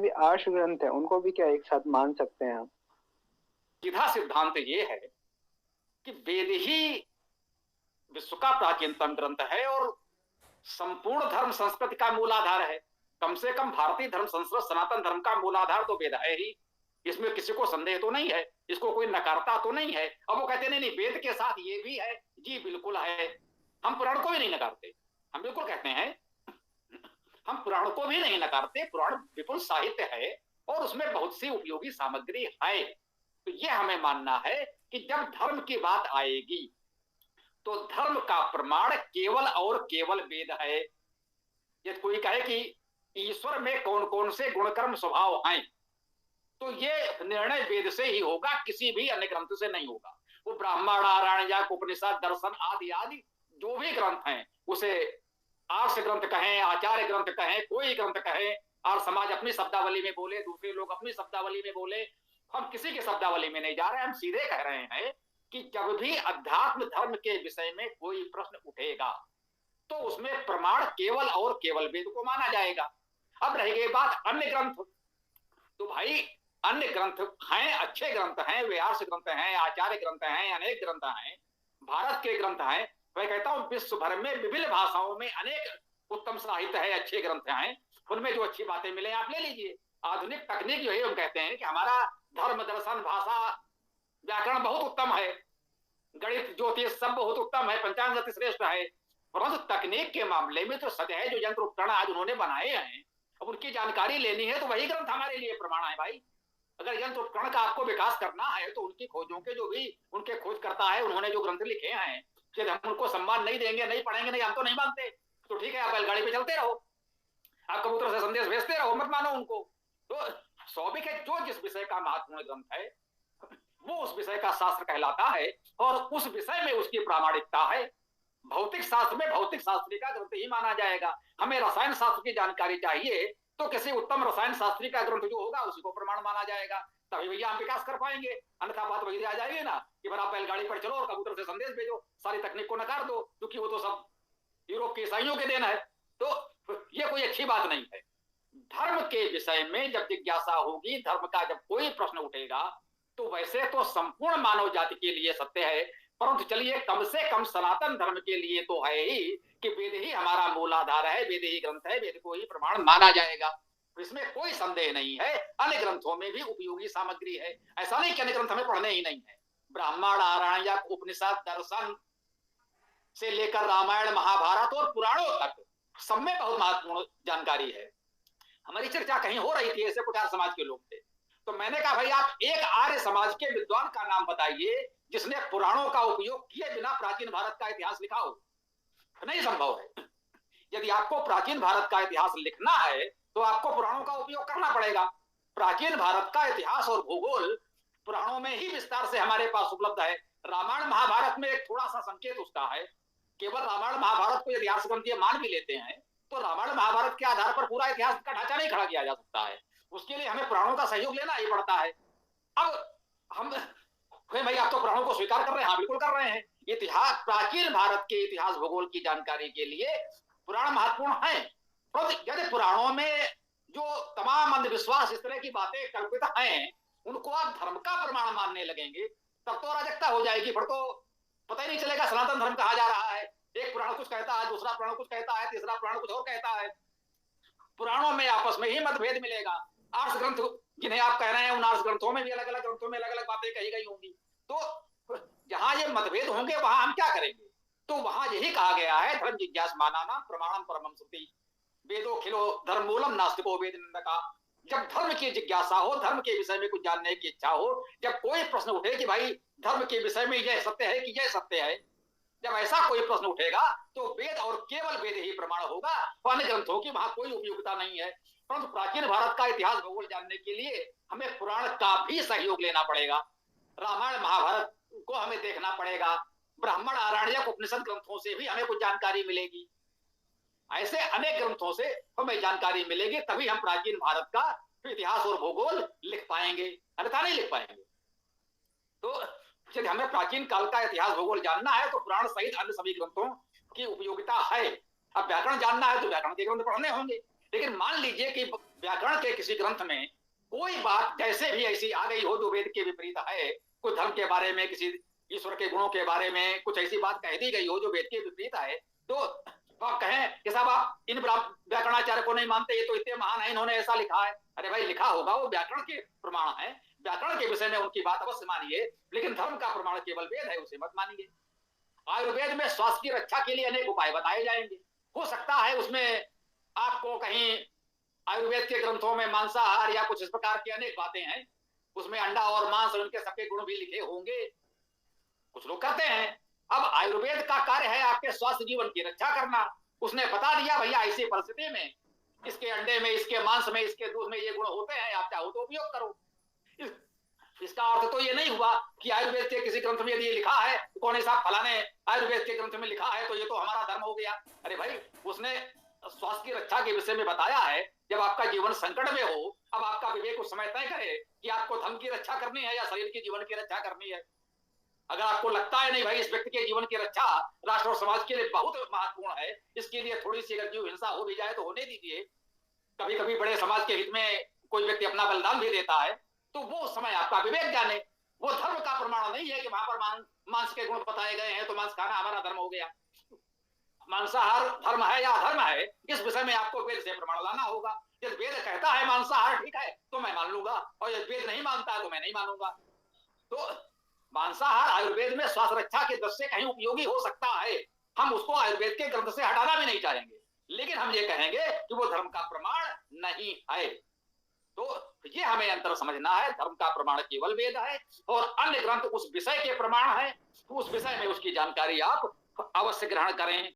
भी आर्ष ग्रंथ है उनको भी क्या एक साथ मान सकते हैं हम? सीधा सिद्धांत ये है कि वेद ही विश्व का प्राचीनतम ग्रंथ है और संपूर्ण धर्म संस्कृति का मूलाधार है। कम से कम भारतीय धर्म संस्कृत सनातन धर्म का मूलाधार तो वेद है ही, इसमें किसी को संदेह तो नहीं है, इसको कोई नकारता तो नहीं है। अब वो कहते नहीं वेद के साथ ये भी है, जी बिल्कुल है। हम पुराण को भी नहीं नकारते, हम बिल्कुल कहते हैं हम पुराण को भी नहीं नकारते। पुराण विपुल साहित्य है और उसमें बहुत सी उपयोगी सामग्री है। तो ये हमें मानना है कि जब धर्म की बात आएगी तो धर्म का प्रमाण केवल और केवल वेद है। यदि कोई कहे कि ईश्वर में कौन कौन से गुणकर्म स्वभाव हैं, तो ये निर्णय वेद से ही होगा, किसी भी अन्य ग्रंथ से नहीं होगा। वो ब्राह्मण नारायण या उपनिषद दर्शन आदि आदि जो भी ग्रंथ हैं, उसे आर्ष ग्रंथ कहें, आचार्य ग्रंथ कहें, कोई ग्रंथ कहें, और समाज अपनी शब्दावली में बोले, दूसरे लोग अपनी शब्दावली में बोले, हम किसी की शब्दावली में नहीं जा रहे, हम सीधे कह रहे हैं कि जब भी अध्यात्म धर्म के विषय में कोई प्रश्न उठेगा तो उसमें प्रमाण केवल और केवल वेद को माना जाएगा। अब रह गई बात अन्य ग्रंथ, तो भाई अन्य ग्रंथ हैं, अच्छे ग्रंथ हैं, व्यास ग्रंथ हैं, आचार्य ग्रंथ हैं, अनेक ग्रंथ हैं, भारत के ग्रंथ हैं। मैं कहता हूं विश्व भर में विभिन्न भाषाओं में अनेक उत्तम साहित्य है, अच्छे ग्रंथ हैं, उनमें जो अच्छी बातें मिले आप ले लीजिए। आधुनिक तकनीक जो है हम कहते हैं कि हमारा धर्म दर्शन भाषा व्याकरण बहुत उत्तम है, गणित ज्योतिष सब बहुत उत्तम है, पंचांग अति श्रेष्ठ है, परंतु तकनीक के मामले में तो सत्य है जो यंत्र उपकरण आज उन्होंने बनाए हैं, अब उनकी जानकारी लेनी है तो वही ग्रंथ हमारे लिए प्रमाण है भाई। अगर यंत्र उपकरण का आपको विकास करना है तो उनकी खोजों के जो भी उनके खोज करता है, उन्होंने जो ग्रंथ लिखे हैं, यदि हम उनको सम्मान नहीं देंगे, नहीं पढ़ेंगे, नहीं, हम तो नहीं मानते, तो ठीक है आप बैलगाड़ी पे चलते रहो, आप कबूतर से संदेश भेजते रहो, मत मानो उनको। तो स्वाभाविक है जो जिस विषय का महत्वपूर्ण ग्रंथ है वो उस विषय का शास्त्र कहलाता है और उस विषय में उसकी प्रामाणिकता है। भौतिक शास्त्र में भौतिक शास्त्री का ग्रंथ ही माना जाएगा। हमें रसायन शास्त्र की जानकारी चाहिए तो किसी उत्तम रसायन शास्त्री का ग्रंथ जो होगा उसी को प्रमाण माना जाएगा, तभी भैया हम विकास कर पाएंगे। अन्यथा बात वही आ जाएगी ना कि फिर आप बैलगाड़ी पर चलो और कबूतर से संदेश भेजो, सारी तकनीक को नकार दो, क्योंकि वो तो सब यूरोप के ईसाइयों के देन है। तो ये कोई अच्छी बात नहीं है। धर्म के विषय में जब जिज्ञासा होगी, धर्म का जब कोई प्रश्न उठेगा, तो वैसे तो संपूर्ण मानव जाति के लिए सत्य है, परंतु चलिए कम से कम सनातन धर्म के लिए तो है ही कि वेद ही हमारा मूलाधार है, वेद ही ग्रंथ है, वेद को ही प्रमाण माना जाएगा, इसमें कोई संदेह नहीं है। अन्य ग्रंथों में भी उपयोगी सामग्री है, ऐसा नहीं कि अन्य ग्रंथ हमें पढ़ने ही नहीं है। ब्राह्मण नारायण या उपनिषद दर्शन से लेकर रामायण महाभारत और पुराणों तक सब में बहुत महत्वपूर्ण जानकारी है। हमारी चर्चा कहीं हो रही थी, ऐसे कुछ आर्य समाज के लोग थे, तो मैंने कहा भाई आप एक आर्य समाज के विद्वान का नाम बताइए जिसने पुराणों का उपयोग किए बिना प्राचीन भारत का इतिहास लिखा हो। नहीं संभव है। यदि आपको प्राचीन भारत का इतिहास लिखना है तो आपको पुराणों का उपयोग करना पड़ेगा। प्राचीन भारत का इतिहास और भूगोल पुराणों में ही विस्तार से हमारे पास उपलब्ध है। रामायण महाभारत में एक थोड़ा सा संकेत उसका है, केवल रामायण महाभारत को यदि इतिहास ग्रंथ मान भी लेते हैं तो रामायण महाभारत के आधार पर पूरा इतिहास का ढांचा नहीं खड़ा किया जा सकता है, उसके लिए हमें पुराणों का सहयोग लेना ही पड़ता है। अब हम भाई आप तो पुराणों को स्वीकार कर रहे हैं, हाँ बिल्कुल कर रहे हैं। इतिहास प्राचीन भारत के इतिहास भूगोल की जानकारी के लिए पुराण महत्वपूर्ण है, परंतु यदि पुराणों में जो तमाम अंधविश्वास इस तरह की बातें कल्पित हैं उनको आप धर्म का प्रमाण मानने लगेंगे तब तो अराजकता हो जाएगी, फिर तो पता ही नहीं चलेगा सनातन धर्म कहा जा रहा है। एक पुराण कुछ कहता है, दूसरा पुराण कुछ कहता है, तीसरा पुराण कुछ और कहता है। पुराणों में आपस में ही मतभेद मिलेगा। आर्ष ग्रंथ जिन्हें आप कह रहे हैं उन आर्ष ग्रंथों में भी अलग अलग ग्रंथों में अलग अलग बातें कही गई होंगी, तो जहां ये मतभेद होंगे वहां हम क्या करेंगे? तो वहां यही कहा गया है धर्म जिज्ञास मानाना प्रमाणम परमम श्रुति वेदो खिलो धर्म मूलम नास्तिको वेद निंदका। जब धर्म की जिज्ञासा हो, धर्म के विषय में कुछ जानने की इच्छा हो, जब कोई प्रश्न उठे कि भाई धर्म के विषय में यह सत्य है कि यह सत्य है, जब ऐसा कोई प्रश्न उठेगा तो वेद और केवल वेद ही प्रमाण होगा, अन्य ग्रंथों की वहां कोई उपयोगिता नहीं है। परंतु प्राचीन भारत का इतिहास भूगोल जानने के लिए हमें पुराण का भी सहयोग लेना पड़ेगा, रामायण महाभारत को हमें देखना पड़ेगा, ब्राह्मण आरण्यक उपनिषद ग्रंथों से भी हमें कुछ जानकारी मिलेगी, ऐसे अनेक ग्रंथों से हमें जानकारी मिलेगी, तभी हम प्राचीन भारत का इतिहास और भूगोल लिख पाएंगे, अन्यथा नहीं लिख पाएंगे। तो यदि हमें प्राचीन काल का इतिहास भूगोल जानना है तो पुराण सहित अन्य सभी ग्रंथों की उपयोगिता है। अब व्याकरण जानना है तो व्याकरण के ग्रंथ पढ़ने होंगे, लेकिन मान लीजिए कि व्याकरण के किसी ग्रंथ में कोई बात जैसे भी ऐसी आ गई हो जो वेद के विपरीत है, कुछ धर्म के बारे में, किसी ईश्वर के गुणों के बारे में कुछ ऐसी बात कह दी गई हो जो वेद के विपरीत है, तो आप कहें कि साहब आप इन व्याकरणाचार्य को नहीं मानते, ये तो इतने महान है, इन्होंने ऐसा लिखा है। अरे भाई, लिखा होगा, वो व्याकरण के प्रमाण है, व्याकरण के विषय में उनकी बात अवश्य मानिए, लेकिन धर्म का प्रमाण केवल वेद है, उसे मत मानिए। आयुर्वेद में स्वास्थ्य की रक्षा के लिए अनेक उपाय बताए जाएंगे। हो सकता है उसमें आपको कहीं आयुर्वेद के ग्रंथों में मांसाहार या कुछ इस प्रकार की अनेक बातें हैं, उसमें अंडा और मांस और उनके सबके गुण भी लिखे होंगे, कुछ लोग करते हैं। अब आयुर्वेद का कार्य है आपके स्वास्थ्य जीवन की रक्षा करना। उसने बता दिया भैया ऐसी परिस्थिति में इसके अंडे में, इसके मांस में, इसके दूध में ये गुण होते हैं, आप चाहो तो उपयोग करो। इसका अर्थ तो ये नहीं हुआ कि आयुर्वेद के किसी ग्रंथ में यदि ये लिखा है, कौन साहब फलाने आयुर्वेद के ग्रंथ में लिखा है तो ये तो हमारा धर्म हो गया। अरे भाई, उसने स्वास्थ्य की रक्षा के विषय में बताया है। जब आपका जीवन संकट में हो, अब आपका विवेक उस समय तय करे कि आपको धन की रक्षा करनी है या शरीर के जीवन की रक्षा करनी है। अगर आपको लगता है नहीं भाई, इस व्यक्ति के जीवन की रक्षा राष्ट्र और समाज के लिए बहुत महत्वपूर्ण है, इसके लिए थोड़ी सी अगर जीव हिंसा हो भी जाए तो होने दीजिए, कभी कभी बड़े समाज के हित में कोई व्यक्ति अपना बलिदान भी देता है, तो वो समय आपका विवेक जाने। वो धर्म का प्रमाण नहीं है कि वहां पर मांस के गुण बताए गए हैं तो मांस खाना हमारा धर्म हो गया। मांसाहार धर्म है या अधर्म है, इस विषय में आपको वेद से प्रमाण लाना होगा। यदि वेद कहता है मांसाहार ठीक है तो मैं मान लूंगा, और यदि वेद नहीं मानता है तो मैं नहीं मानूंगा। तो मांसाहार आयुर्वेद में स्वास्थ्य रक्षा के दृष्टि से कहीं उपयोगी हो सकता है, हम उसको आयुर्वेद के ग्रंथ से हटाना भी नहीं चाहेंगे, लेकिन हम ये कहेंगे कि वो धर्म का प्रमाण नहीं है। तो ये हमें अंतर समझना है, धर्म का प्रमाण केवल वेद है और अन्य ग्रंथ उस विषय के प्रमाण है, तो उस विषय में उसकी जानकारी आप अवश्य ग्रहण करें।